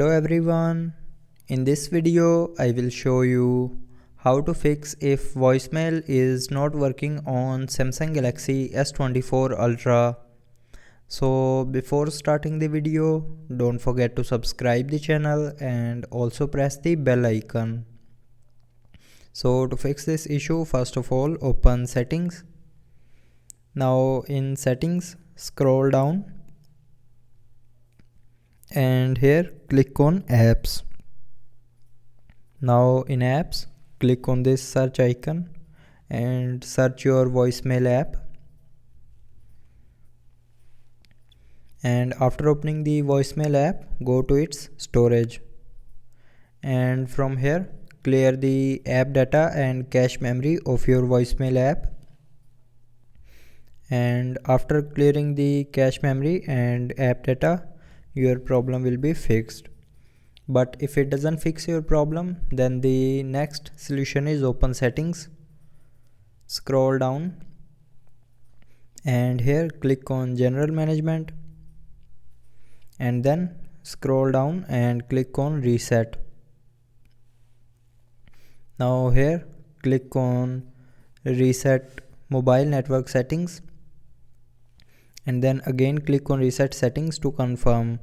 Hello everyone, in this video I will show you how to fix if voicemail is not working on Samsung Galaxy S24 Ultra. So before starting the video, don't forget to subscribe the channel and also press the bell icon. So to fix this issue, first of all open settings. Now in settings, scroll down and here click on apps. Now in apps, click on this search icon and search your voicemail app. And after opening the voicemail app, go to its storage. And from here, clear the app data and cache memory of your voicemail app. And after clearing the cache memory and app data, your problem will be fixed. But if it doesn't fix your problem, then the next solution is open settings, scroll down and here click on general management and then scroll down and click on reset. Now here click on reset mobile network settings and then again click on reset settings to confirm.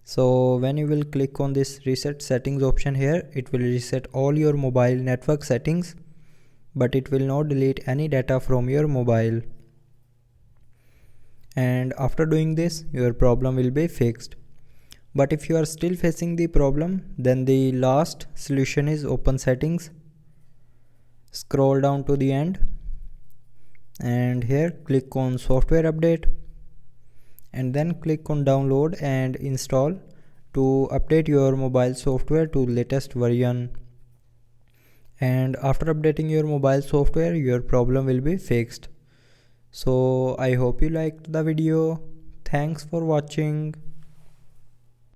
So when you will click on this reset settings option here, it will reset all your mobile network settings, but it will not delete any data from your mobile. And after doing this, your problem will be fixed. But if you are still facing the problem, then the last solution is open settings, scroll down to the end and here click on software update and then click on download and install to update your mobile software to latest version. And after updating your mobile software, your problem will be fixed. So I hope you liked the video. Thanks for watching.